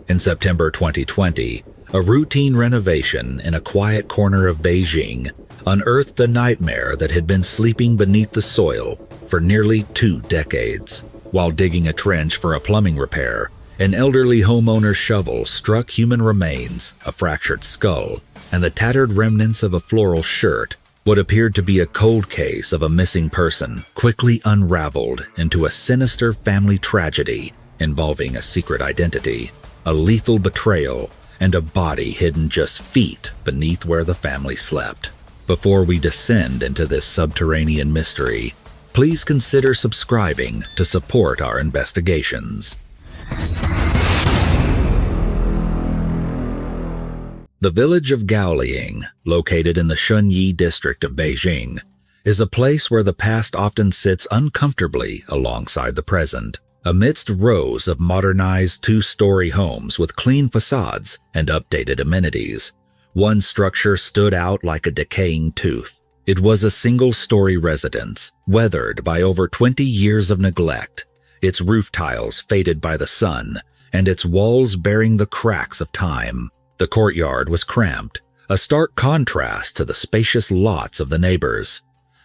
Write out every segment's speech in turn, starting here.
In September 2020, a routine renovation in a quiet corner of Beijing unearthed a nightmare that had been sleeping beneath the soil for nearly 2 decades. While digging a trench for a plumbing repair, an elderly homeowner's shovel struck human remains, a fractured skull, and the tattered remnants of a floral shirt. What appeared to be a cold case of a missing person quickly unraveled into a sinister family tragedy involving a secret identity, a lethal betrayal, and a body hidden just feet beneath where the family slept. Before we descend into this subterranean mystery, please consider subscribing to support our investigations. The village of Gaoliang, located in the Shunyi district of Beijing, is a place where the past often sits uncomfortably alongside the present. Amidst rows of modernized 2-story homes with clean facades and updated amenities, one structure stood out like a decaying tooth. It was a single-story residence, weathered by over 20 years of neglect, its roof tiles faded by the sun, and its walls bearing the cracks of time. The courtyard was cramped, a stark contrast to the spacious lots of the neighbors.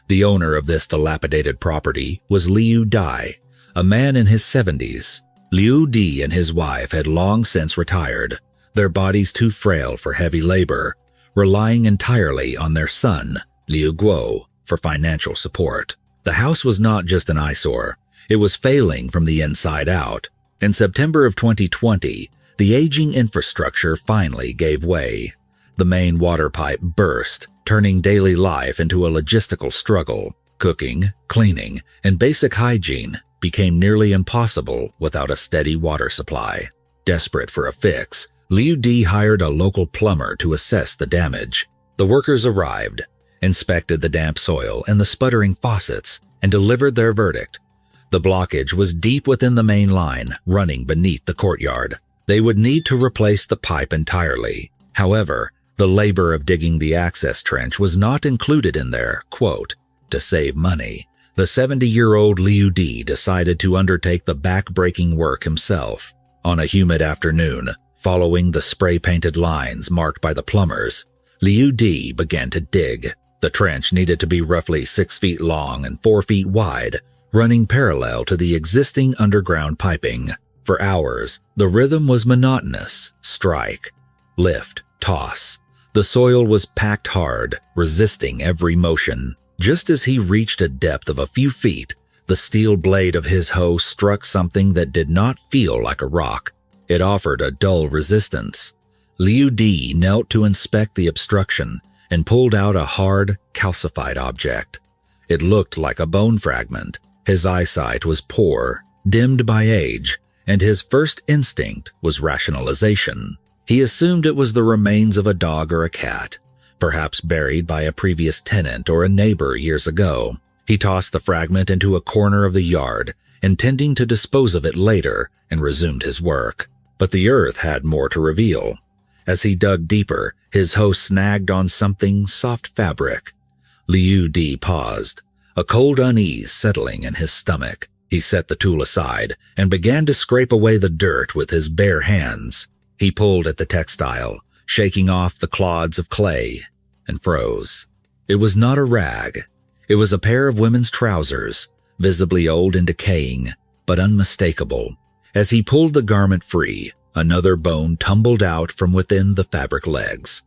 The owner of this dilapidated property was Liu Dai, a man in his 70s. Liu Di and his wife had long since retired, their bodies too frail for heavy labor, relying entirely on their son, Liu Guo, for financial support. The house was not just an eyesore, it was failing from the inside out. In September of 2020, the aging infrastructure finally gave way. The main water pipe burst, turning daily life into a logistical struggle. Cooking, cleaning, and basic hygiene became nearly impossible without a steady water supply. Desperate for a fix, Liu Di hired a local plumber to assess the damage. The workers arrived, inspected the damp soil and the sputtering faucets, and delivered their verdict. The blockage was deep within the main line, running beneath the courtyard. They would need to replace the pipe entirely. However, the labor of digging the access trench was not included in their, quote, to save money. The 70-year-old Liu Di decided to undertake the back-breaking work himself. On a humid afternoon, following the spray-painted lines marked by the plumbers, Liu Di began to dig. The trench needed to be roughly 6 feet long and 4 feet wide, running parallel to the existing underground piping. For hours, the rhythm was monotonous: strike, lift, toss. The soil was packed hard, resisting every motion. Just as he reached a depth of a few feet, the steel blade of his hoe struck something that did not feel like a rock. It offered a dull resistance. Liu Di knelt to inspect the obstruction and pulled out a hard, calcified object. It looked like a bone fragment. His eyesight was poor, dimmed by age, and his first instinct was rationalization. He assumed it was the remains of a dog or a cat, perhaps buried by a previous tenant or a neighbor years ago. He tossed the fragment into a corner of the yard, intending to dispose of it later, and resumed his work. But the earth had more to reveal. As he dug deeper, his hoe snagged on something soft fabric. Liu Di paused, a cold unease settling in his stomach. He set the tool aside and began to scrape away the dirt with his bare hands. He pulled at the textile, shaking off the clods of clay, and froze. It was not a rag. It was a pair of women's trousers, visibly old and decaying, but unmistakable. As he pulled the garment free, another bone tumbled out from within the fabric legs.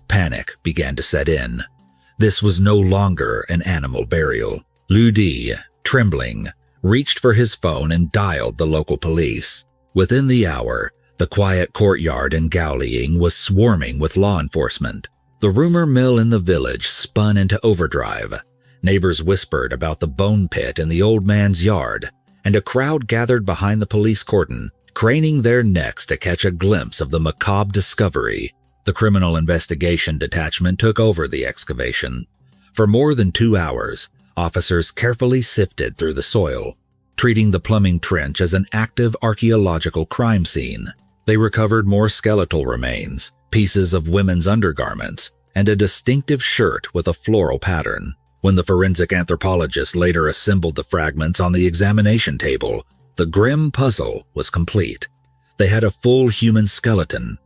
Panic began to set in. This was no longer an animal burial. Liu Di, trembling, reached for his phone and dialed the local police. Within the hour, the quiet courtyard in Gaoliang was swarming with law enforcement. The rumor mill in the village spun into overdrive. Neighbors whispered about the bone pit in the old man's yard, and a crowd gathered behind the police cordon, craning their necks to catch a glimpse of the macabre discovery. The criminal investigation detachment took over the excavation. For more than 2 hours, officers carefully sifted through the soil, treating the plumbing trench as an active archaeological crime scene. They recovered more skeletal remains, pieces of women's undergarments, and a distinctive shirt with a floral pattern. When the forensic anthropologist later assembled the fragments on the examination table, the grim puzzle was complete. They had a full human skeleton.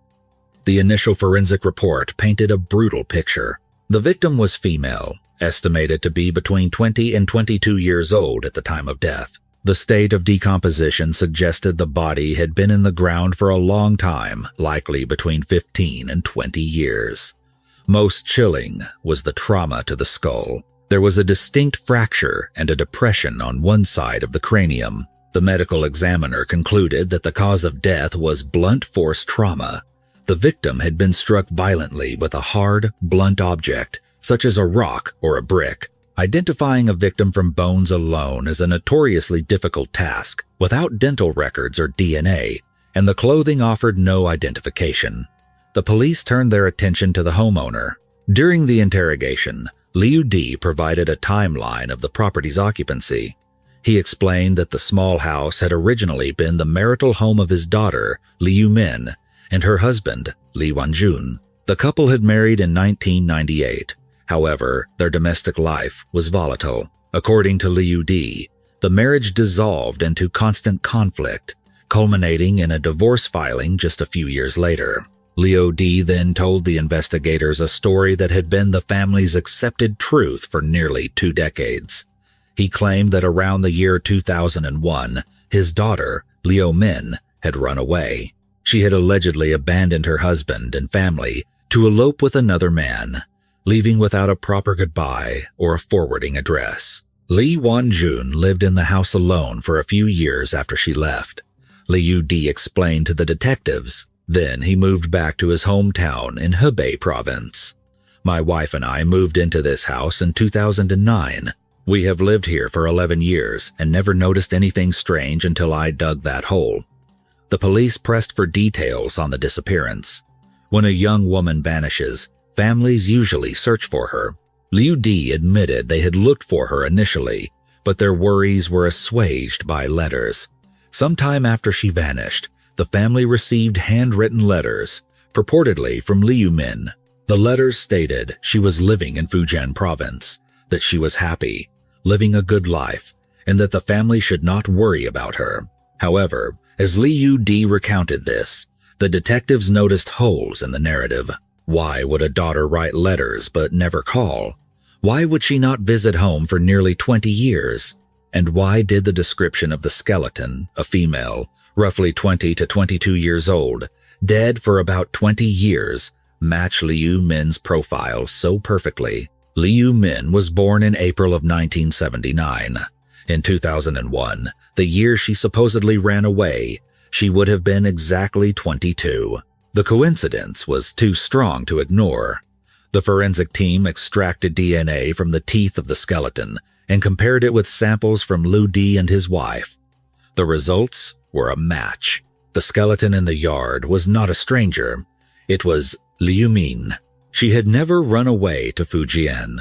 The initial forensic report painted a brutal picture. The victim was female, estimated to be between 20 and 22 years old at the time of death. The state of decomposition suggested the body had been in the ground for a long time, likely between 15 and 20 years. Most chilling was the trauma to the skull. There was a distinct fracture and a depression on one side of the cranium. The medical examiner concluded that the cause of death was blunt force trauma. The victim had been struck violently with a hard, blunt object, such as a rock or a brick. Identifying a victim from bones alone is a notoriously difficult task, without dental records or DNA, and the clothing offered no identification. The police turned their attention to the homeowner. During the interrogation, Liu Di provided a timeline of the property's occupancy. He explained that the small house had originally been the marital home of his daughter, Liu Min, and her husband, Li Wanjun. The couple had married in 1998. However, their domestic life was volatile. According to Liu Di, the marriage dissolved into constant conflict, culminating in a divorce filing just a few years later. Liu Di then told the investigators a story that had been the family's accepted truth for nearly 2 decades. He claimed that around the year 2001, his daughter, Liu Min, had run away. She had allegedly abandoned her husband and family to elope with another man, leaving without a proper goodbye or a forwarding address. Li Wanjun lived in the house alone for a few years after she left. Liu Di explained to the detectives. Then he moved back to his hometown in Hebei province. My wife and I moved into this house in 2009. We have lived here for 11 years and never noticed anything strange until I dug that hole. The police pressed for details on the disappearance. When a young woman vanishes, families usually search for her. Liu Di admitted they had looked for her initially, but their worries were assuaged by letters. Sometime after she vanished, the family received handwritten letters, purportedly from Liu Min. The letters stated she was living in Fujian province, that she was happy, living a good life, and that the family should not worry about her. However, as Liu Di recounted this, the detectives noticed holes in the narrative. Why would a daughter write letters but never call? Why would she not visit home for nearly 20 years? And why did the description of the skeleton, a female, roughly 20 to 22 years old, dead for about 20 years, match Liu Min's profile so perfectly? Liu Min was born in April of 1979. In 2001, the year she supposedly ran away, she would have been exactly 22. The coincidence was too strong to ignore. The forensic team extracted DNA from the teeth of the skeleton and compared it with samples from Liu Di and his wife. The results were a match. The skeleton in the yard was not a stranger. It was Liu Min. She had never run away to Fujian.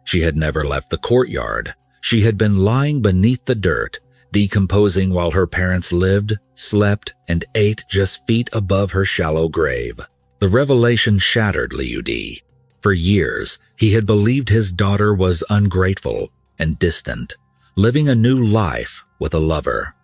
She had never left the courtyard. She had been lying beneath the dirt, decomposing while her parents lived, slept, and ate just feet above her shallow grave. The revelation shattered Liu Di. For years, he had believed his daughter was ungrateful and distant, living a new life with a lover.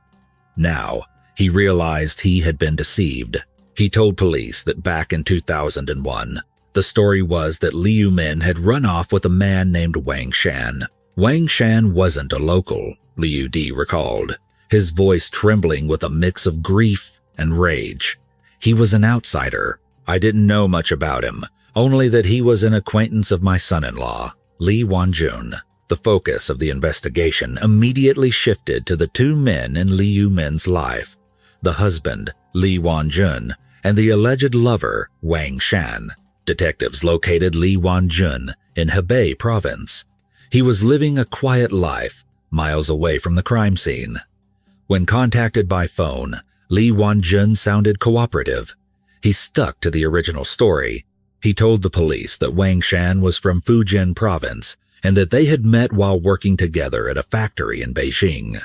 Now, he realized he had been deceived. He told police that back in 2001, the story was that Liu Min had run off with a man named Wang Shan. Wang Shan wasn't a local, Liu Di recalled, his voice trembling with a mix of grief and rage. He was an outsider. I didn't know much about him, only that he was an acquaintance of my son-in-law, Li Wanjun. The focus of the investigation immediately shifted to the 2 men in Liu Min's life, the husband, Li Wanjun, and the alleged lover, Wang Shan. Detectives located Li Wanjun in Hebei province. He was living a quiet life, miles away from the crime scene. When contacted by phone, Li Wanjun sounded cooperative. He stuck to the original story. He told the police that Wang Shan was from Fujian province and that they had met while working together at a factory in Beijing.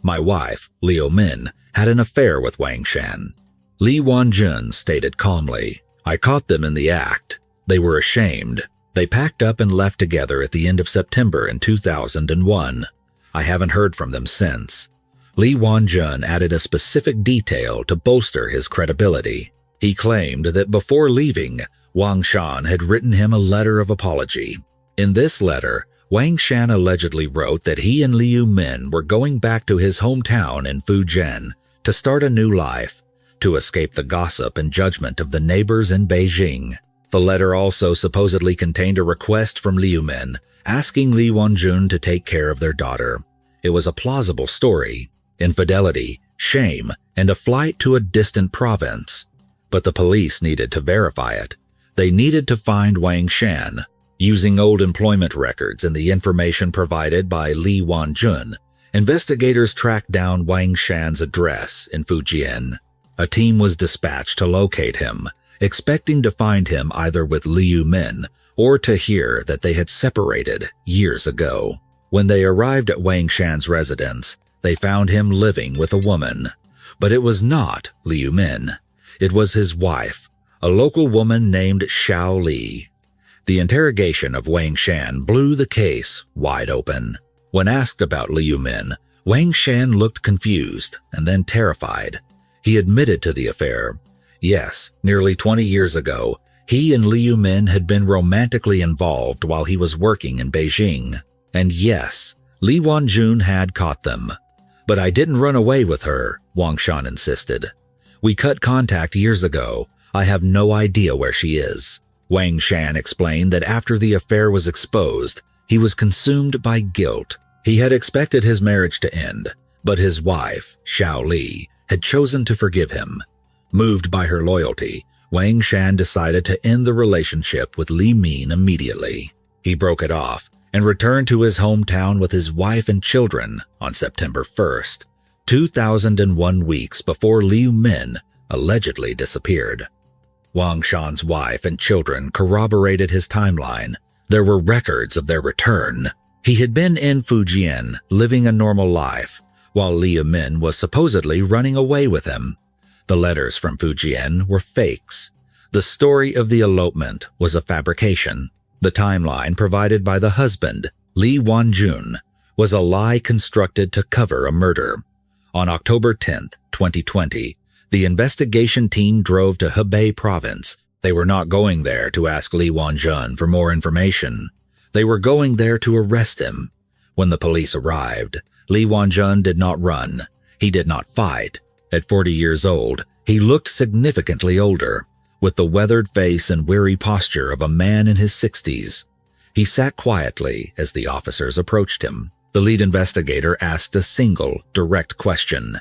My wife, Liu Min, had an affair with Wang Shan. Li Wanjun stated calmly, I caught them in the act. They were ashamed. They packed up and left together at the end of September in 2001. I haven't heard from them since. Li Wanjun added a specific detail to bolster his credibility. He claimed that before leaving, Wang Shan had written him a letter of apology. In this letter, Wang Shan allegedly wrote that he and Liu Min were going back to his hometown in Fujian to start a new life, to escape the gossip and judgment of the neighbors in Beijing. The letter also supposedly contained a request from Liu Min, asking Li Wanjun to take care of their daughter. It was a plausible story: infidelity, shame, and a flight to a distant province. But the police needed to verify it. They needed to find Wang Shan. Using old employment records and the information provided by Li Wanjun, investigators tracked down Wang Shan's address in Fujian. A team was dispatched to locate him, expecting to find him either with Liu Min or to hear that they had separated years ago. When they arrived at Wang Shan's residence, they found him living with a woman. But it was not Liu Min. It was his wife, a local woman named Xiao Li. The interrogation of Wang Shan blew the case wide open. When asked about Liu Min, Wang Shan looked confused and then terrified. He admitted to the affair. Yes, nearly 20 years ago, he and Liu Min had been romantically involved while he was working in Beijing. And yes, Li Wanjun had caught them. But I didn't run away with her, Wang Shan insisted. We cut contact years ago. I have no idea where she is. Wang Shan explained that after the affair was exposed, he was consumed by guilt. He had expected his marriage to end, but his wife, Xiao Li, had chosen to forgive him. Moved by her loyalty, Wang Shan decided to end the relationship with Li Min immediately. He broke it off and returned to his hometown with his wife and children on September 1st, 2001 weeks before Liu Min allegedly disappeared. Wang Shan's wife and children corroborated his timeline. There were records of their return. He had been in Fujian, living a normal life, while Liu Min was supposedly running away with him. The letters from Fujian were fakes. The story of the elopement was a fabrication. The timeline provided by the husband, Li Wanjun, was a lie constructed to cover a murder. On October 10, 2020, the investigation team drove to Hebei province. They were not going there to ask Li Wanjun for more information. They were going there to arrest him. When the police arrived, Li Wanjun did not run. He did not fight. At 40 years old, he looked significantly older, with the weathered face and weary posture of a man in his 60s. He sat quietly as the officers approached him. The lead investigator asked a single, direct question.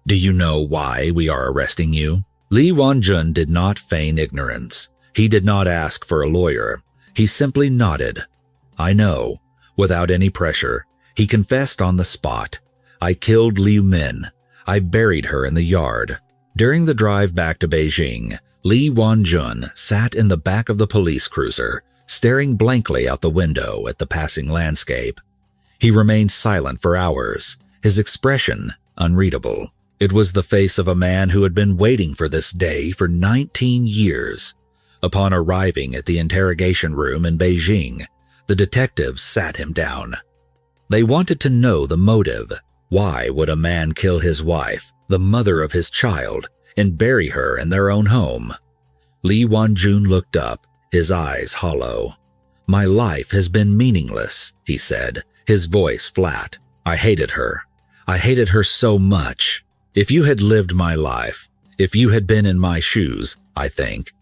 "Do you know why we are arresting you?" Li Wanjun did not feign ignorance. He did not ask for a lawyer. He simply nodded. "I know." Without any pressure, he confessed on the spot. "I killed Liu Min. I buried her in the yard." During the drive back to Beijing, Li Wanjun sat in the back of the police cruiser, staring blankly out the window at the passing landscape. He remained silent for hours, his expression unreadable. It was the face of a man who had been waiting for this day for 19 years. Upon arriving at the interrogation room in Beijing, the detectives sat him down. They wanted to know the motive. Why would a man kill his wife, the mother of his child, and bury her in their own home? Li Wanjun looked up, his eyes hollow. "My life has been meaningless," he said, his voice flat. "I hated her. I hated her so much. If you had lived my life, if you had been in my shoes, I think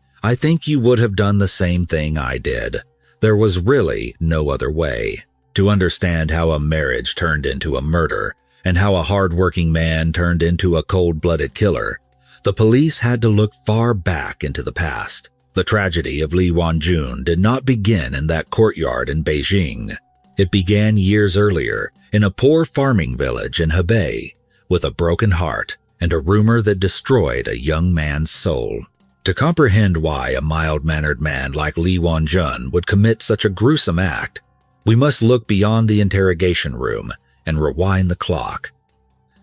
you would have done the same thing I did. There was really no other way. To understand how a marriage turned into a murder, and how a hard-working man turned into a cold-blooded killer, the police had to look far back into the past. The tragedy of Li Wanjun did not begin in that courtyard in Beijing. It began years earlier in a poor farming village in Hebei, with a broken heart and a rumor that destroyed a young man's soul. To comprehend why a mild-mannered man like Li Wanjun would commit such a gruesome act, we must look beyond the interrogation room and rewind the clock.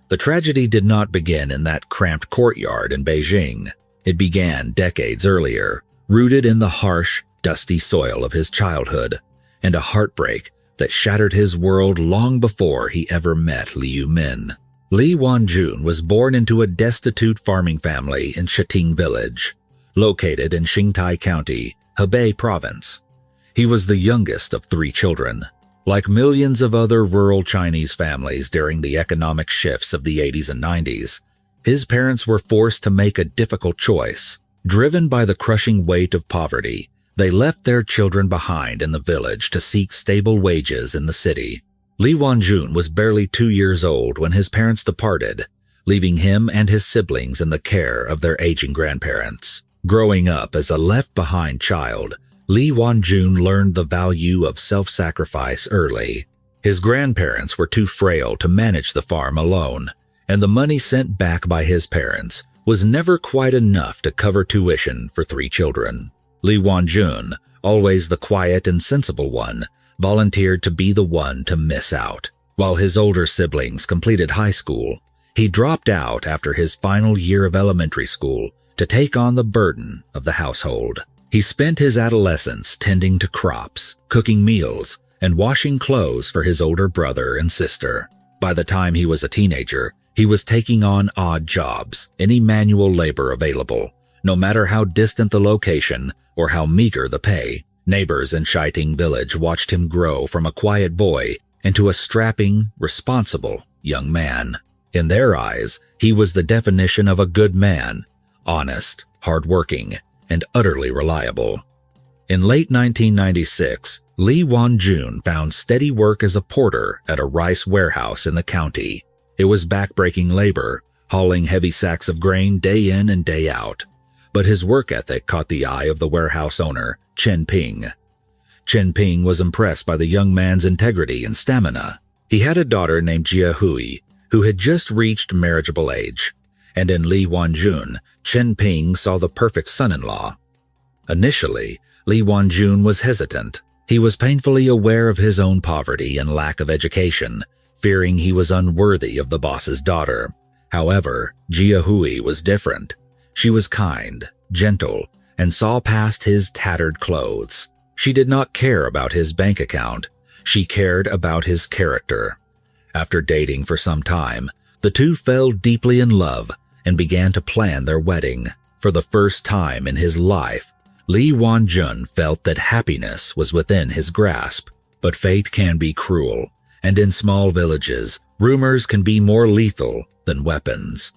The tragedy did not begin in that cramped courtyard in Beijing. It began decades earlier, rooted in the harsh, dusty soil of his childhood, and a heartbreak that shattered his world long before he ever met Liu Min. Li Wanjun was born into a destitute farming family in Shiting Village, located in Xingtai County, Hebei Province. He was the youngest of 3 children. Like millions of other rural Chinese families during the economic shifts of the 80s and 90s, his parents were forced to make a difficult choice. Driven by the crushing weight of poverty, they left their children behind in the village to seek stable wages in the city. Li Wanjun was barely 2 years old when his parents departed, leaving him and his siblings in the care of their aging grandparents. Growing up as a left-behind child, Li Wanjun learned the value of self-sacrifice early. His grandparents were too frail to manage the farm alone, and the money sent back by his parents was never quite enough to cover tuition for 3 children. Li Wanjun, always the quiet and sensible one, volunteered to be the one to miss out. While his older siblings completed high school, he dropped out after his final year of elementary school to take on the burden of the household. He spent his adolescence tending to crops, cooking meals, and washing clothes for his older brother and sister. By the time he was a teenager, he was taking on odd jobs, any manual labor available, no matter how distant the location or how meager the pay. Neighbors in Shiting Village watched him grow from a quiet boy into a strapping, responsible young man. In their eyes, he was the definition of a good man, honest, hardworking, and utterly reliable. In late 1996, Li Wanjun found steady work as a porter at a rice warehouse in the county. It was backbreaking labor, hauling heavy sacks of grain day in and day out. But his work ethic caught the eye of the warehouse owner, Chen Ping. Chen Ping was impressed by the young man's integrity and stamina. He had a daughter named Jia Hui, who had just reached marriageable age, and in Li Wanjun, Chen Ping saw the perfect son-in-law. Initially, Li Wanjun was hesitant. He was painfully aware of his own poverty and lack of education, fearing he was unworthy of the boss's daughter. However, Jia Hui was different. She was kind, gentle, and saw past his tattered clothes. She did not care about his bank account. She cared about his character. After dating for some time, the two fell deeply in love and began to plan their wedding. For the first time in his life, Li Wanjun felt that happiness was within his grasp. But fate can be cruel, and in small villages, rumors can be more lethal than weapons.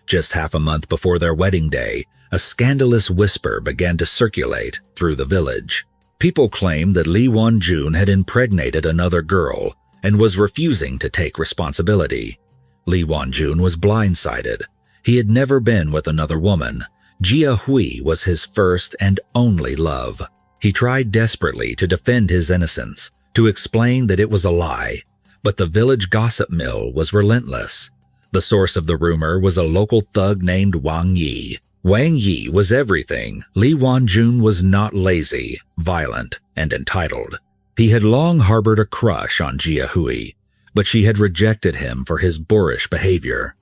Just half a month before their wedding day, a scandalous whisper began to circulate through the village. People claimed that Li Wanjun had impregnated another girl and was refusing to take responsibility. Li Wanjun was blindsided. He had never been with another woman. Jia Hui was his first and only love. He tried desperately to defend his innocence, to explain that it was a lie, but the village gossip mill was relentless. The source of the rumor was a local thug named Wang Yi. Wang Yi was everything. Li Wanjun was not lazy, violent, and entitled. He had long harbored a crush on Jia Hui, but she had rejected him for his boorish behavior.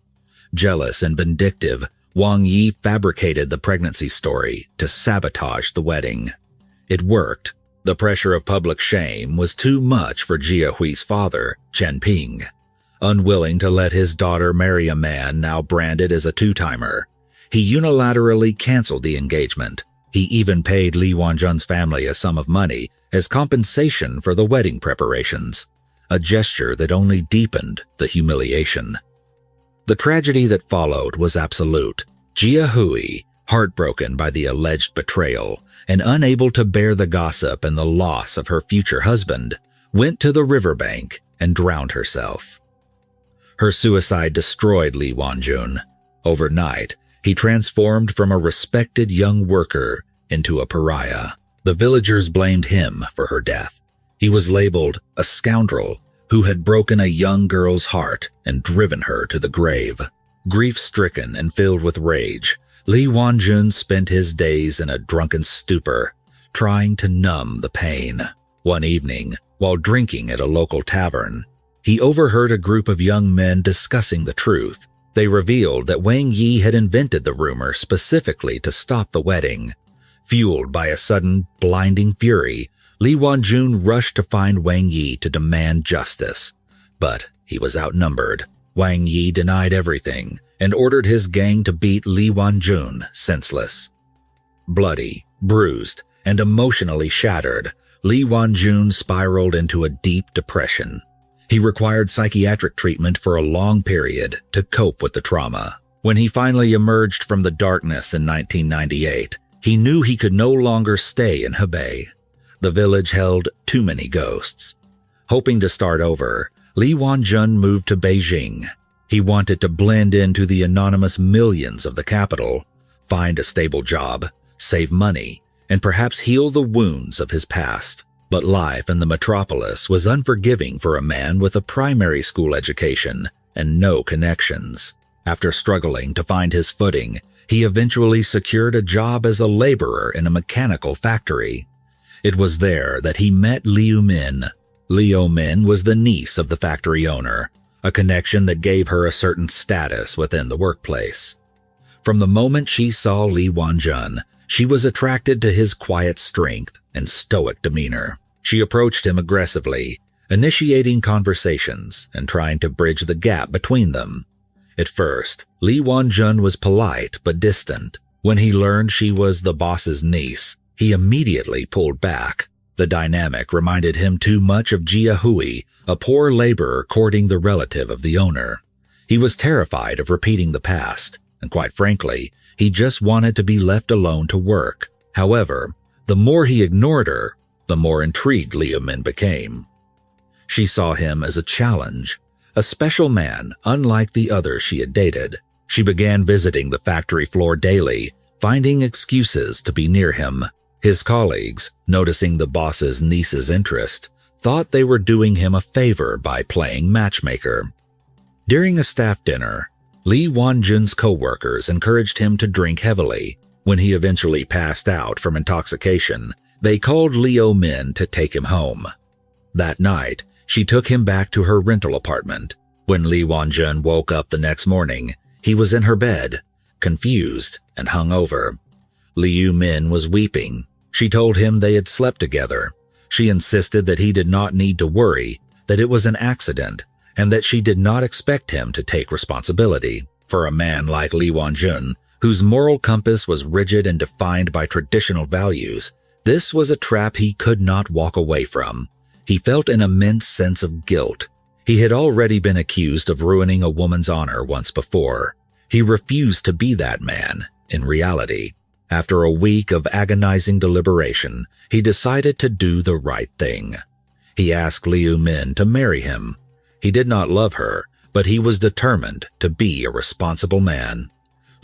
Jealous and vindictive, Wang Yi fabricated the pregnancy story to sabotage the wedding. It worked. The pressure of public shame was too much for Jia Hui's father, Chen Ping. Unwilling to let his daughter marry a man now branded as a two-timer, he unilaterally canceled the engagement. He even paid Li Wanjun's family a sum of money as compensation for the wedding preparations, a gesture that only deepened the humiliation. The tragedy that followed was absolute. Jia Hui, heartbroken by the alleged betrayal and unable to bear the gossip and the loss of her future husband, went to the riverbank and drowned herself. Her suicide destroyed Li Wanjun. Overnight, he transformed from a respected young worker into a pariah. The villagers blamed him for her death. He was labeled a scoundrel who had broken a young girl's heart and driven her to the grave. Grief-stricken and filled with rage, Li Wanjun spent his days in a drunken stupor, trying to numb the pain. One evening, while drinking at a local tavern, he overheard a group of young men discussing the truth. They revealed that Wang Yi had invented the rumor specifically to stop the wedding. Fueled by a sudden, blinding fury, Li Wanjun rushed to find Wang Yi to demand justice. But he was outnumbered. Wang Yi denied everything and ordered his gang to beat Li Wanjun senseless. Bloody, bruised, and emotionally shattered, Li Wanjun spiraled into a deep depression. He required psychiatric treatment for a long period to cope with the trauma. When he finally emerged from the darkness in 1998, he knew he could no longer stay in Hebei. The village held too many ghosts. Hoping to start over, Li Wanjun moved to Beijing. He wanted to blend into the anonymous millions of the capital, find a stable job, save money, and perhaps heal the wounds of his past. But life in the metropolis was unforgiving for a man with a primary school education and no connections. After struggling to find his footing, he eventually secured a job as a laborer in a mechanical factory. It was there that he met Liu Min. Liu Min was the niece of the factory owner, a connection that gave her a certain status within the workplace. From the moment she saw Li Wanjun, she was attracted to his quiet strength and stoic demeanor. She approached him aggressively, initiating conversations and trying to bridge the gap between them. At first, Li Wanjun was polite but distant. When he learned she was the boss's niece, he immediately pulled back. The dynamic reminded him too much of Jia Hui, a poor laborer courting the relative of the owner. He was terrified of repeating the past, and quite frankly, he just wanted to be left alone to work. However, the more he ignored her, the more intrigued Liu Min became. She saw him as a challenge, a special man unlike the others she had dated. She began visiting the factory floor daily, finding excuses to be near him. His colleagues, noticing the boss's niece's interest, thought they were doing him a favor by playing matchmaker. During a staff dinner, Li Wanjun's co-workers encouraged him to drink heavily. When he eventually passed out from intoxication, they called Liu Min to take him home. That night, she took him back to her rental apartment. When Li Wanjun woke up the next morning, he was in her bed, confused and hungover. Liu Min was weeping. She told him they had slept together. She insisted that he did not need to worry, that it was an accident, and that she did not expect him to take responsibility. For a man like Li Wanjun, whose moral compass was rigid and defined by traditional values, this was a trap he could not walk away from. He felt an immense sense of guilt. He had already been accused of ruining a woman's honor once before. He refused to be that man, in reality. After a week of agonizing deliberation, he decided to do the right thing. He asked Liu Min to marry him. He did not love her, but he was determined to be a responsible man.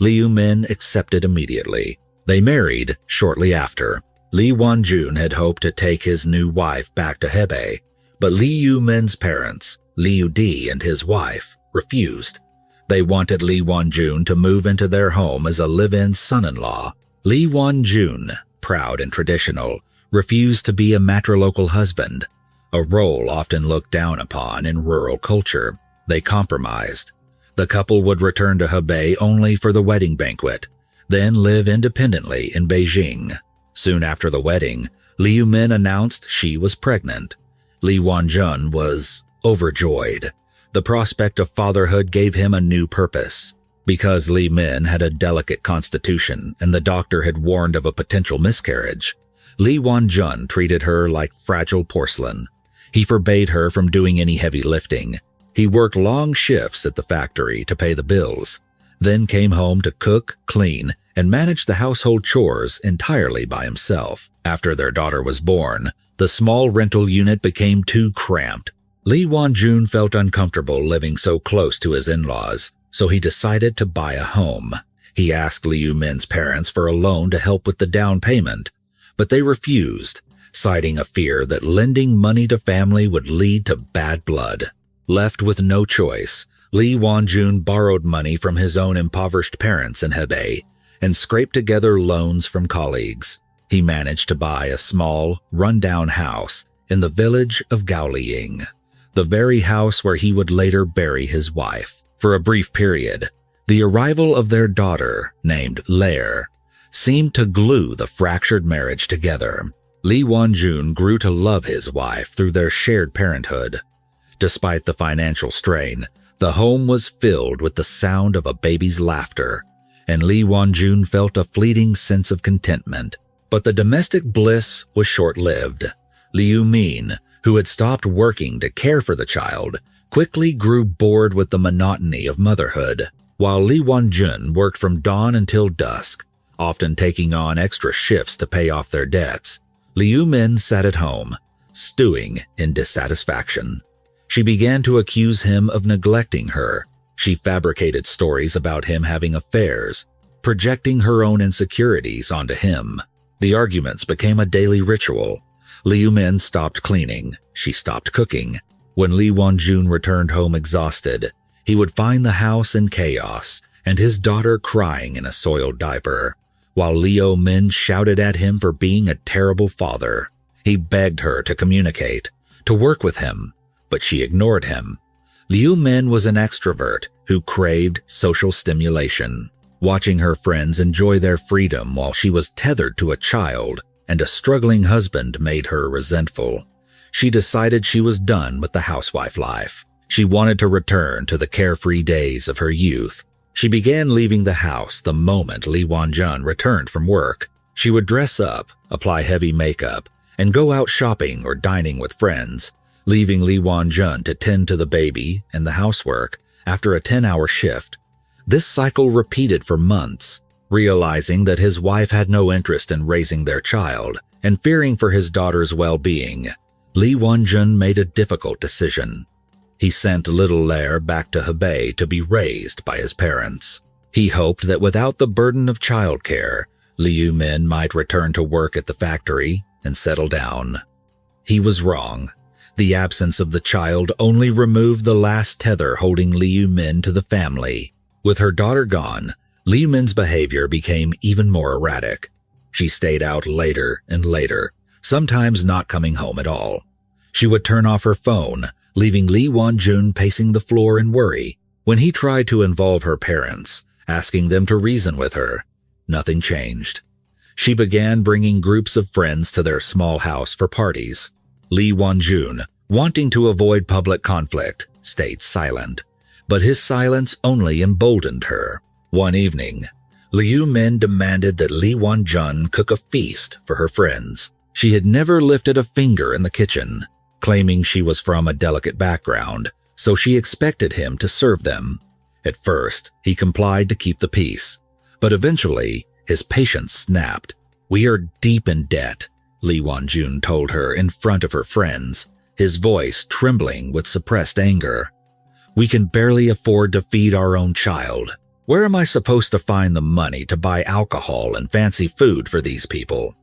Liu Min accepted immediately. They married shortly after. Li Wanjun had hoped to take his new wife back to Hebei, but Liu Min's parents, Liu Di and his wife, refused. They wanted Li Wanjun to move into their home as a live-in son-in-law. Li Wanjun, proud and traditional, refused to be a matrilocal husband, a role often looked down upon in rural culture. They compromised. The couple would return to Hebei only for the wedding banquet, then live independently in Beijing. Soon after the wedding, Liu Min announced she was pregnant. Li Wanjun was overjoyed. The prospect of fatherhood gave him a new purpose. Because Li Min had a delicate constitution and the doctor had warned of a potential miscarriage, Li Wanjun treated her like fragile porcelain. He forbade her from doing any heavy lifting. He worked long shifts at the factory to pay the bills, then came home to cook, clean, and manage the household chores entirely by himself. After their daughter was born, the small rental unit became too cramped. Li Wanjun felt uncomfortable living so close to his in-laws, so he decided to buy a home. He asked Liu Min's parents for a loan to help with the down payment, but they refused, citing a fear that lending money to family would lead to bad blood. Left with no choice, Li Wanjun borrowed money from his own impoverished parents in Hebei and scraped together loans from colleagues. He managed to buy a small, run-down house in the village of Gaoliang, the very house where he would later bury his wife. For a brief period, the arrival of their daughter, named Lair, seemed to glue the fractured marriage together. Li Wanjun grew to love his wife through their shared parenthood. Despite the financial strain, The home was filled with the sound of a baby's laughter, and Li Wanjun felt a fleeting sense of contentment. But the domestic bliss was short-lived. Liu Min, who had stopped working to care for the child, quickly grew bored with the monotony of motherhood. While Li Wanjun worked from dawn until dusk, often taking on extra shifts to pay off their debts, Liu Min sat at home, stewing in dissatisfaction. She began to accuse him of neglecting her. She fabricated stories about him having affairs, projecting her own insecurities onto him. The arguments became a daily ritual. Liu Min stopped cleaning. She stopped cooking. When Li Wanjun returned home exhausted, he would find the house in chaos and his daughter crying in a soiled diaper, while Liu Min shouted at him for being a terrible father. He begged her to communicate, to work with him, but she ignored him. Liu Min was an extrovert who craved social stimulation. Watching her friends enjoy their freedom while she was tethered to a child and a struggling husband made her resentful. She decided she was done with the housewife life. She wanted to return to the carefree days of her youth. She began leaving the house the moment Li Wanjun returned from work. She would dress up, apply heavy makeup, and go out shopping or dining with friends, leaving Li Wanjun to tend to the baby and the housework after a 10-hour shift. This cycle repeated for months. Realizing that his wife had no interest in raising their child and fearing for his daughter's well-being, Li Wanjun made a difficult decision. He sent little Lair back to Hebei to be raised by his parents. He hoped that without the burden of childcare, Liu Min might return to work at the factory and settle down. He was wrong. The absence of the child only removed the last tether holding Liu Min to the family. With her daughter gone, Liu Min's behavior became even more erratic. She stayed out later and later, sometimes not coming home at all. She would turn off her phone, leaving Li Wanjun pacing the floor in worry. When he tried to involve her parents, asking them to reason with her, nothing changed. She began bringing groups of friends to their small house for parties. Li Wanjun, wanting to avoid public conflict, stayed silent, but his silence only emboldened her. One evening, Liu Min demanded that Li Wanjun cook a feast for her friends. She had never lifted a finger in the kitchen, claiming she was from a delicate background, so she expected him to serve them. At first, he complied to keep the peace, but eventually, his patience snapped. "We are deep in debt," Li Wanjun told her in front of her friends, his voice trembling with suppressed anger. "We can barely afford to feed our own child. Where am I supposed to find the money to buy alcohol and fancy food for these people?"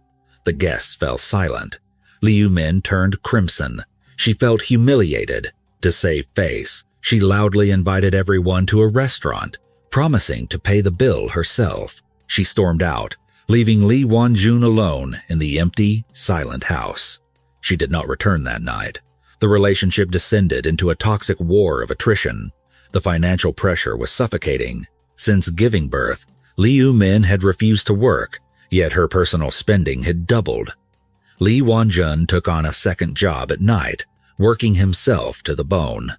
The guests fell silent. Liu Min turned crimson. She felt humiliated. To save face, she loudly invited everyone to a restaurant, promising to pay the bill herself. She stormed out, leaving Li Wanjun alone in the empty, silent house. She did not return that night. The relationship descended into a toxic war of attrition. The financial pressure was suffocating. Since giving birth, Liu Min had refused to work, yet her personal spending had doubled. Li Wanjun took on a second job at night, working himself to the bone.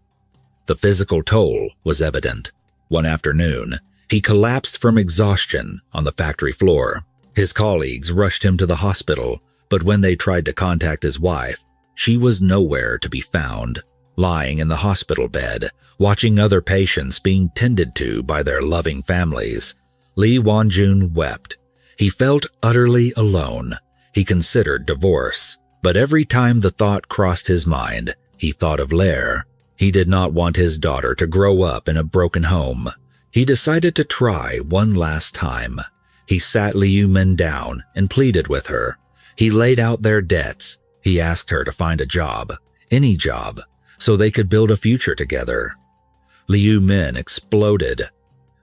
The physical toll was evident. One afternoon, he collapsed from exhaustion on the factory floor. His colleagues rushed him to the hospital, but when they tried to contact his wife, she was nowhere to be found. Lying in the hospital bed, watching other patients being tended to by their loving families, Li Wanjun wept. He felt utterly alone. He considered divorce, but every time the thought crossed his mind, he thought of Lair. He did not want his daughter to grow up in a broken home. He decided to try one last time. He sat Liu Min down and pleaded with her. He laid out their debts. He asked her to find a job, any job, so they could build a future together. Liu Min exploded.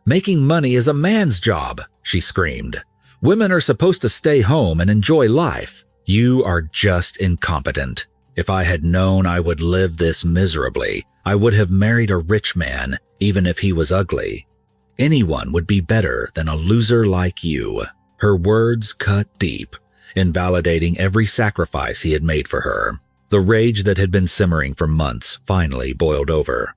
"Making money is a man's job," she screamed. "Women are supposed to stay home and enjoy life. You are just incompetent. If I had known I would live this miserably, I would have married a rich man, even if he was ugly. Anyone would be better than a loser like you." Her words cut deep, invalidating every sacrifice he had made for her. The rage that had been simmering for months finally boiled over.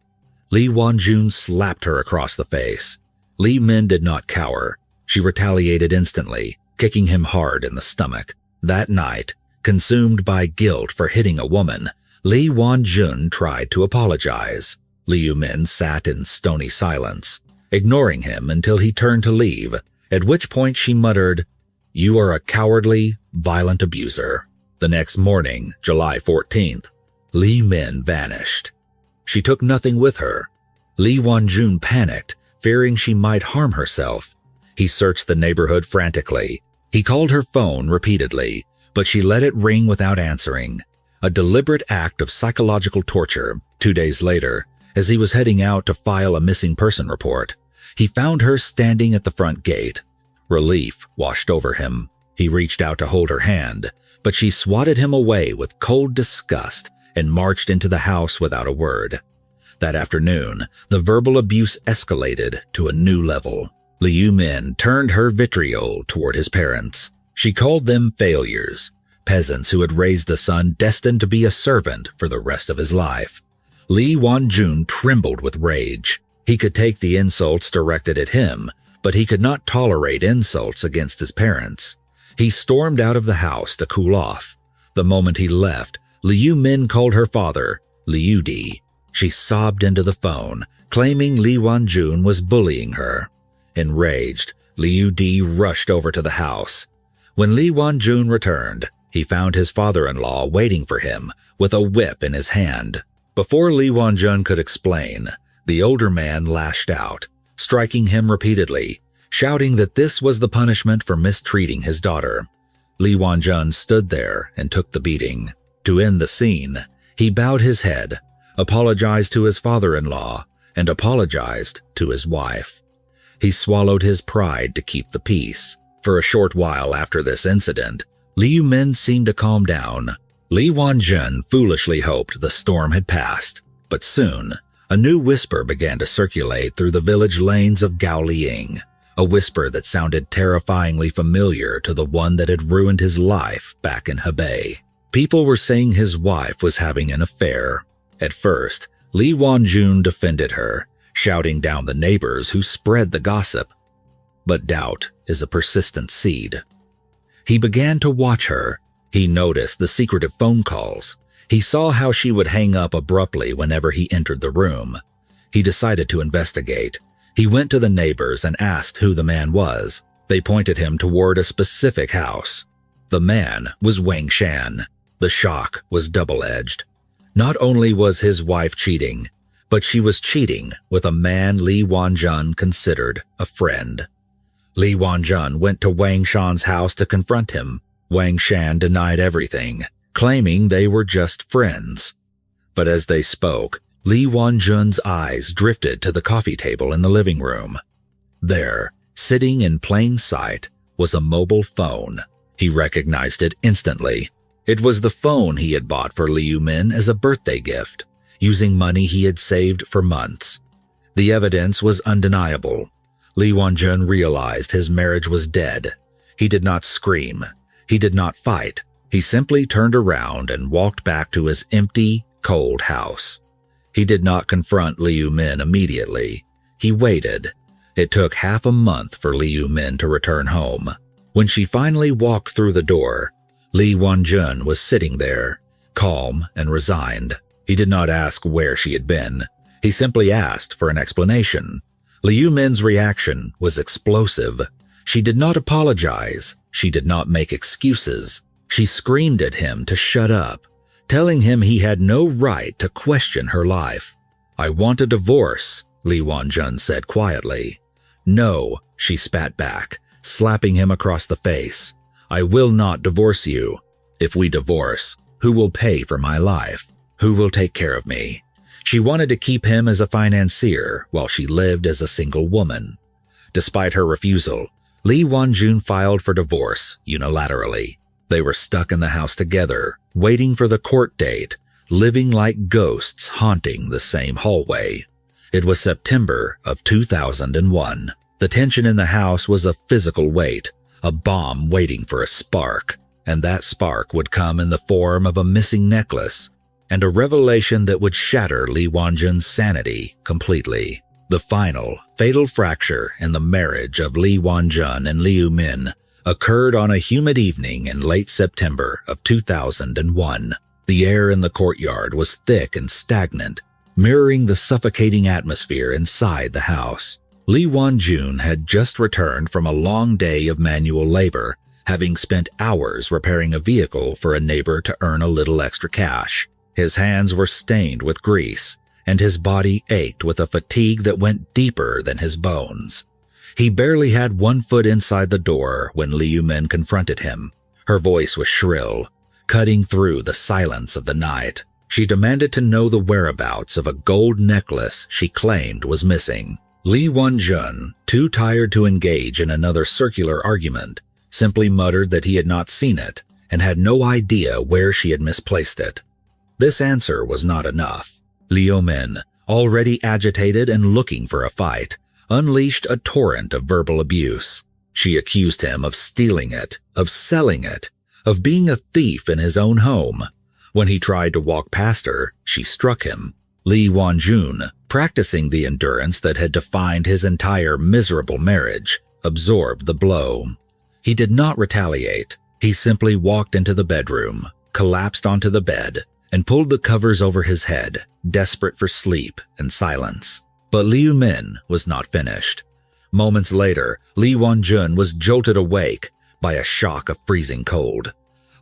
Li Wanjun slapped her across the face. Li Min did not cower. She retaliated instantly, kicking him hard in the stomach. That night, consumed by guilt for hitting a woman, Li Wanjun tried to apologize. Liu Min sat in stony silence, ignoring him until he turned to leave, at which point she muttered, "You are a cowardly, violent abuser." The next morning, July 14th, Li Min vanished. She took nothing with her. Li Wanjun panicked, fearing she might harm herself. He searched the neighborhood frantically. He called her phone repeatedly, but she let it ring without answering. A deliberate act of psychological torture. 2 days later, as he was heading out to file a missing person report, he found her standing at the front gate. Relief washed over him. He reached out to hold her hand, but she swatted him away with cold disgust and marched into the house without a word. That afternoon, the verbal abuse escalated to a new level. Liu Min turned her vitriol toward his parents. She called them failures, peasants who had raised a son destined to be a servant for the rest of his life. Li Wanjun trembled with rage. He could take the insults directed at him, but he could not tolerate insults against his parents. He stormed out of the house to cool off. The moment he left, Liu Min called her father, Liu Di. She sobbed into the phone, claiming Li Wanjun was bullying her. Enraged, Liu Di rushed over to the house. When Li Wanjun returned, he found his father-in-law waiting for him with a whip in his hand. Before Li Wanjun could explain, the older man lashed out, striking him repeatedly, shouting that this was the punishment for mistreating his daughter. Li Wanjun stood there and took the beating. To end the scene, he bowed his head, apologized to his father-in-law, and apologized to his wife. He swallowed his pride to keep the peace. For a short while after this incident, Liu Min seemed to calm down. Li Wanjun foolishly hoped the storm had passed, but soon, a new whisper began to circulate through the village lanes of Gaoling, a whisper that sounded terrifyingly familiar to the one that had ruined his life back in Hebei. People were saying his wife was having an affair. At first, Li Wanjun defended her, shouting down the neighbors who spread the gossip. But doubt is a persistent seed. He began to watch her. He noticed the secretive phone calls. He saw how she would hang up abruptly whenever he entered the room. He decided to investigate. He went to the neighbors and asked who the man was. They pointed him toward a specific house. The man was Wang Shan. The shock was double-edged. Not only was his wife cheating, but she was cheating with a man Li Wanjun considered a friend. Li Wanjun went to Wang Shan's house to confront him. Wang Shan denied everything, claiming they were just friends. But as they spoke, Li Wanjun's eyes drifted to the coffee table in the living room. There, sitting in plain sight, was a mobile phone. He recognized it instantly. It was the phone he had bought for Liu Min as a birthday gift, using money he had saved for months. The evidence was undeniable. Li Wanjun realized his marriage was dead. He did not scream. He did not fight. He simply turned around and walked back to his empty, cold house. He did not confront Liu Min immediately. He waited. It took half a month for Liu Min to return home. When she finally walked through the door, Li Wanjun was sitting there, calm and resigned. He did not ask where she had been. He simply asked for an explanation. Liu Min's reaction was explosive. She did not apologize. She did not make excuses. She screamed at him to shut up, telling him he had no right to question her life. "I want a divorce," Li Wanjun said quietly. "No," she spat back, slapping him across the face. "I will not divorce you. If we divorce, who will pay for my life? Who will take care of me?" She wanted to keep him as a financier while she lived as a single woman. Despite her refusal, Li Wanjun filed for divorce unilaterally. They were stuck in the house together, waiting for the court date, living like ghosts haunting the same hallway. It was September of 2001. The tension in the house was a physical weight, a bomb waiting for a spark, and that spark would come in the form of a missing necklace and a revelation that would shatter Li Wanjun's sanity completely. The final, fatal fracture in the marriage of Li Wanjun and Liu Min occurred on a humid evening in late September of 2001. The air in the courtyard was thick and stagnant, mirroring the suffocating atmosphere inside the house. Li Wanjun had just returned from a long day of manual labor, having spent hours repairing a vehicle for a neighbor to earn a little extra cash. His hands were stained with grease, and his body ached with a fatigue that went deeper than his bones. He barely had one foot inside the door when Liu Min confronted him. Her voice was shrill, cutting through the silence of the night. She demanded to know the whereabouts of a gold necklace she claimed was missing. Li Wanjun, too tired to engage in another circular argument, simply muttered that he had not seen it and had no idea where she had misplaced it. This answer was not enough. Liu Min, already agitated and looking for a fight, unleashed a torrent of verbal abuse. She accused him of stealing it, of selling it, of being a thief in his own home. When he tried to walk past her, she struck him. Li Wanjun, practicing the endurance that had defined his entire miserable marriage, absorbed the blow. He did not retaliate. He simply walked into the bedroom, collapsed onto the bed, and pulled the covers over his head, desperate for sleep and silence. But Liu Min was not finished. Moments later, Li Wanjun was jolted awake by a shock of freezing cold.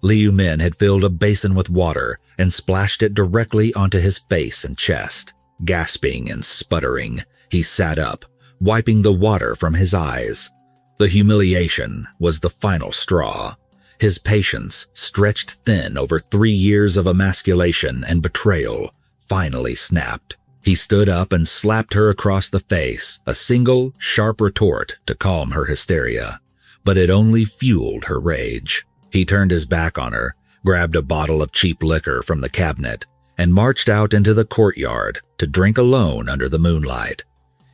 Liu Min had filled a basin with water and splashed it directly onto his face and chest. Gasping and sputtering, he sat up, wiping the water from his eyes. The humiliation was the final straw. His patience, stretched thin over 3 years of emasculation and betrayal, finally snapped. He stood up and slapped her across the face, a single, sharp retort to calm her hysteria. But it only fueled her rage. He turned his back on her, grabbed a bottle of cheap liquor from the cabinet, and marched out into the courtyard to drink alone under the moonlight.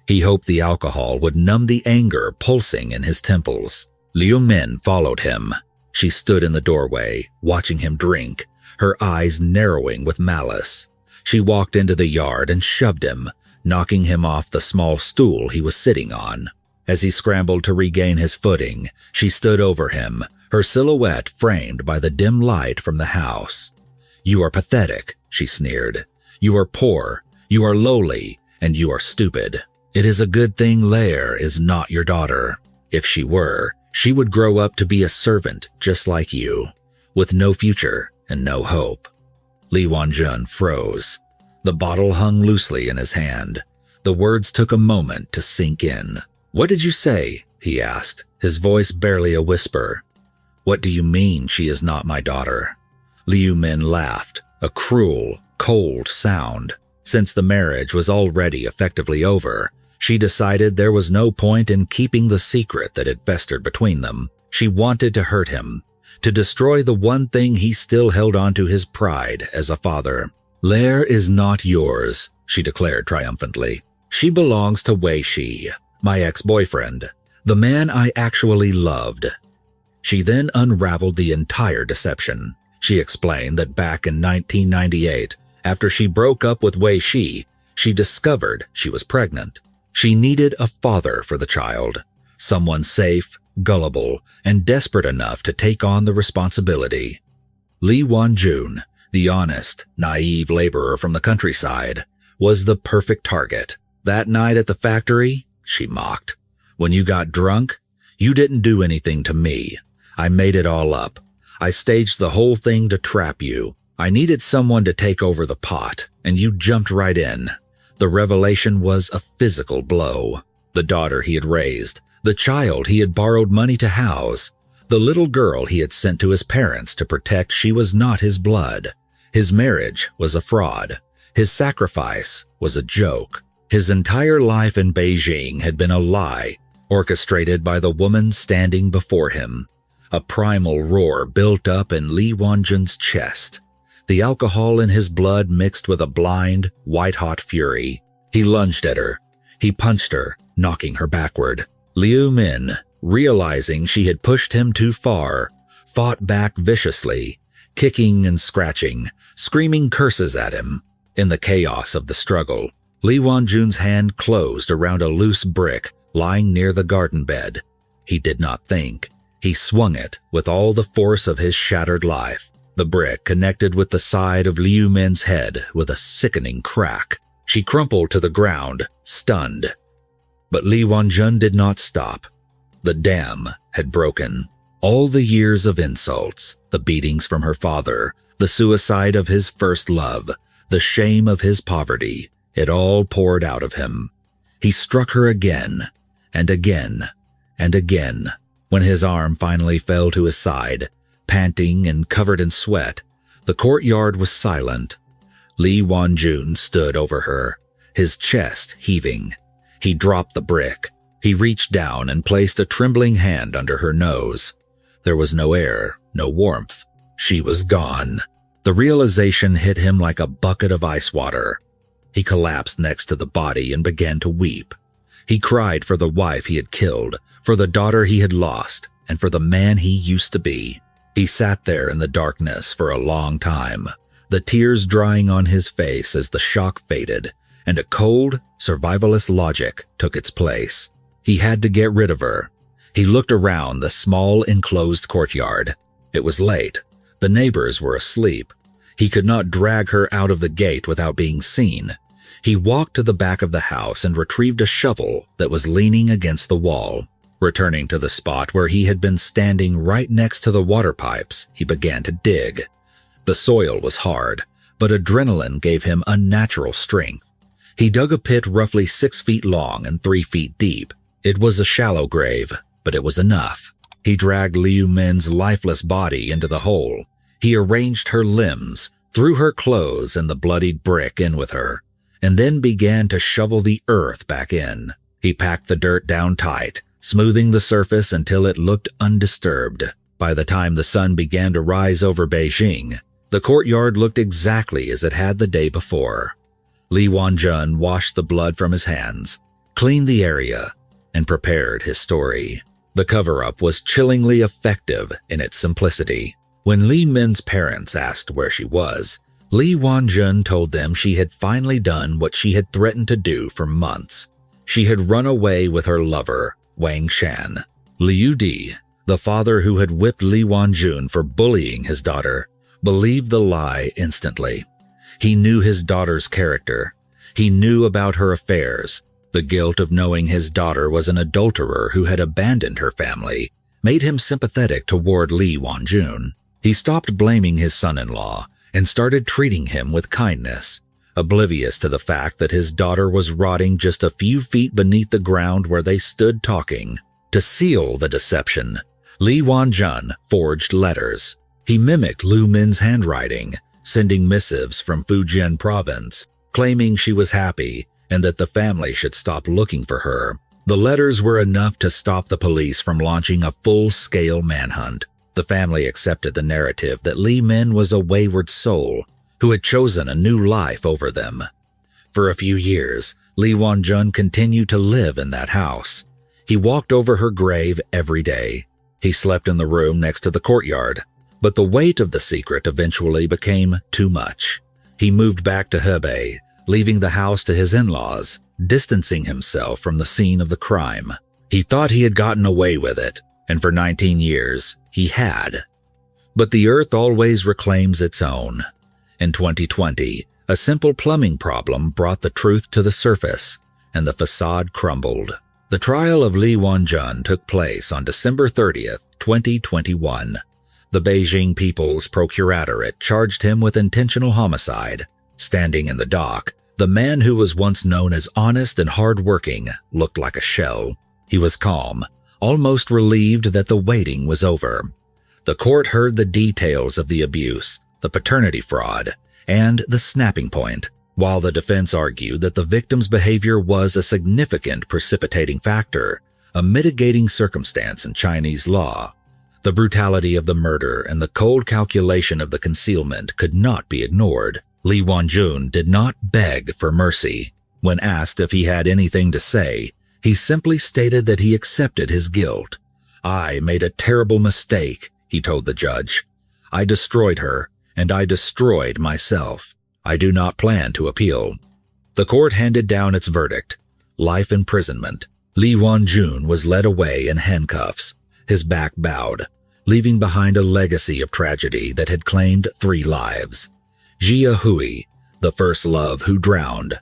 He hoped the alcohol would numb the anger pulsing in his temples. Liu Min followed him. She stood in the doorway, watching him drink, her eyes narrowing with malice. She walked into the yard and shoved him, knocking him off the small stool he was sitting on. As he scrambled to regain his footing, she stood over him, her silhouette framed by the dim light from the house. "You are pathetic," she sneered. "You are poor, you are lowly, and you are stupid. It is a good thing Lair is not your daughter. If she were, she would grow up to be a servant just like you, with no future and no hope." Li Wanjun froze. The bottle hung loosely in his hand. The words took a moment to sink in. "What did you say?" he asked, his voice barely a whisper. "What do you mean she is not my daughter?" Liu Min laughed, a cruel, cold sound. Since the marriage was already effectively over, she decided there was no point in keeping the secret that had festered between them. She wanted to hurt him, to destroy the one thing he still held on to, his pride as a father. "Lair is not yours," she declared triumphantly. "She belongs to Wei Shi, my ex-boyfriend, the man I actually loved." She then unraveled the entire deception. She explained that back in 1998, after she broke up with Wei Shi, she discovered she was pregnant. She needed a father for the child, someone safe, gullible, and desperate enough to take on the responsibility. Li Wanjun, the honest, naive laborer from the countryside, was the perfect target. "That night at the factory," she mocked, "when you got drunk, you didn't do anything to me. I made it all up. I staged the whole thing to trap you. I needed someone to take over the pot, and you jumped right in." The revelation was a physical blow. The daughter he had raised, the child he had borrowed money to house, the little girl he had sent to his parents to protect, she was not his blood. His marriage was a fraud. His sacrifice was a joke. His entire life in Beijing had been a lie, orchestrated by the woman standing before him. A primal roar built up in Li Wanjun's chest. The alcohol in his blood mixed with a blind, white-hot fury. He lunged at her. He punched her, knocking her backward. Liu Min, realizing she had pushed him too far, fought back viciously, kicking and scratching, screaming curses at him. In the chaos of the struggle, Li Wanjun's hand closed around a loose brick lying near the garden bed. He did not think. He swung it with all the force of his shattered life. The brick connected with the side of Liu Min's head with a sickening crack. She crumpled to the ground, stunned. But Li Wanjun did not stop. The dam had broken. All the years of insults, the beatings from her father, the suicide of his first love, the shame of his poverty, it all poured out of him. He struck her again, and again, and again. When his arm finally fell to his side, panting and covered in sweat, the courtyard was silent. Li Wanjun stood over her, his chest heaving. He dropped the brick. He reached down and placed a trembling hand under her nose. There was no air, no warmth. She was gone. The realization hit him like a bucket of ice water. He collapsed next to the body and began to weep. He cried for the wife he had killed, for the daughter he had lost, and for the man he used to be. He sat there in the darkness for a long time, the tears drying on his face as the shock faded, and a cold, survivalist logic took its place. He had to get rid of her. He looked around the small enclosed courtyard. It was late. The neighbors were asleep. He could not drag her out of the gate without being seen. He walked to the back of the house and retrieved a shovel that was leaning against the wall. Returning to the spot where he had been standing right next to the water pipes, he began to dig. The soil was hard, but adrenaline gave him unnatural strength. He dug a pit roughly 6 feet long and 3 feet deep. It was a shallow grave, but it was enough. He dragged Liu Min's lifeless body into the hole. He arranged her limbs, threw her clothes and the bloodied brick in with her, and then began to shovel the earth back in. He packed the dirt down tight, smoothing the surface until it looked undisturbed. By the time the sun began to rise over Beijing, the courtyard looked exactly as it had the day before. Li Wanjun washed the blood from his hands, cleaned the area, and prepared his story. The cover-up was chillingly effective in its simplicity. When Li Min's parents asked where she was, Li Wanjun told them she had finally done what she had threatened to do for months. She had run away with her lover, Wang Shan. Liu Di, the father who had whipped Li Wanjun for bullying his daughter, believed the lie instantly. He knew his daughter's character. He knew about her affairs. The guilt of knowing his daughter was an adulterer who had abandoned her family made him sympathetic toward Li Wanjun. He stopped blaming his son-in-law and started treating him with kindness, oblivious to the fact that his daughter was rotting just a few feet beneath the ground where they stood talking. To seal the deception, Li Wanjun forged letters. He mimicked Liu Min's handwriting, sending missives from Fujian province, claiming she was happy and that the family should stop looking for her. The letters were enough to stop the police from launching a full-scale manhunt. The family accepted the narrative that Li Min was a wayward soul who had chosen a new life over them. For a few years, Li Wanjun continued to live in that house. He walked over her grave every day. He slept in the room next to the courtyard, but the weight of the secret eventually became too much. He moved back to Hebei, leaving the house to his in-laws, distancing himself from the scene of the crime. He thought he had gotten away with it, and for 19 years, he had. But the earth always reclaims its own. In 2020, a simple plumbing problem brought the truth to the surface, and the facade crumbled. The trial of Li Wanjun took place on December 30th, 2021. The Beijing People's Procuratorate charged him with intentional homicide. Standing in the dock, the man who was once known as honest and hard-working looked like a shell. He was calm, almost relieved that the waiting was over. The court heard the details of the abuse, the paternity fraud, and the snapping point, while the defense argued that the victim's behavior was a significant precipitating factor, a mitigating circumstance in Chinese law. The brutality of the murder and the cold calculation of the concealment could not be ignored. Li Wanjun did not beg for mercy. When asked if he had anything to say, he simply stated that he accepted his guilt. "I made a terrible mistake," he told the judge. I destroyed her, and I destroyed myself. I do not plan to appeal." The court handed down its verdict: life imprisonment. Li Wanjun was led away in handcuffs, his back bowed, leaving behind a legacy of tragedy that had claimed 3 lives. Jia Hui, the first love who drowned,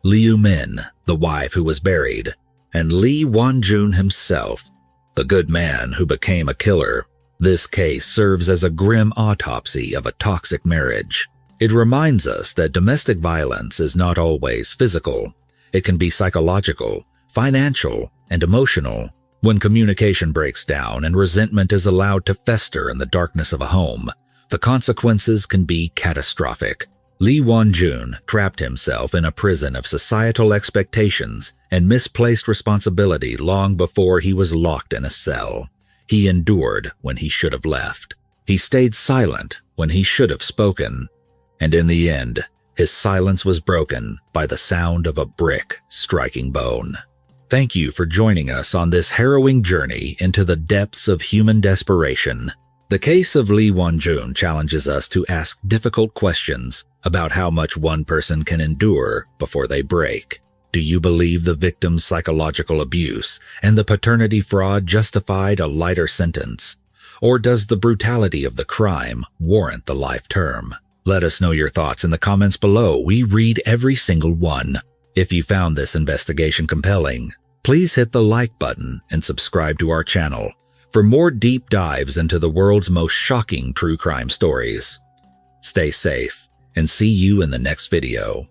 Liu Min, the wife who was buried, and Li Wanjun himself, the good man who became a killer. This case serves as a grim autopsy of a toxic marriage. It reminds us that domestic violence is not always physical. It can be psychological, financial, and emotional. When communication breaks down and resentment is allowed to fester in the darkness of a home, the consequences can be catastrophic. Li Wanjun trapped himself in a prison of societal expectations and misplaced responsibility long before he was locked in a cell. He endured when he should have left. He stayed silent when he should have spoken. And in the end, his silence was broken by the sound of a brick striking bone. Thank you for joining us on this harrowing journey into the depths of human desperation. The case of Li Wanjun challenges us to ask difficult questions about how much one person can endure before they break. Do you believe the victim's psychological abuse and the paternity fraud justified a lighter sentence? Or does the brutality of the crime warrant the life term? Let us know your thoughts in the comments below. We read every single one. If you found this investigation compelling, please hit the like button and subscribe to our channel for more deep dives into the world's most shocking true crime stories. Stay safe and see you in the next video.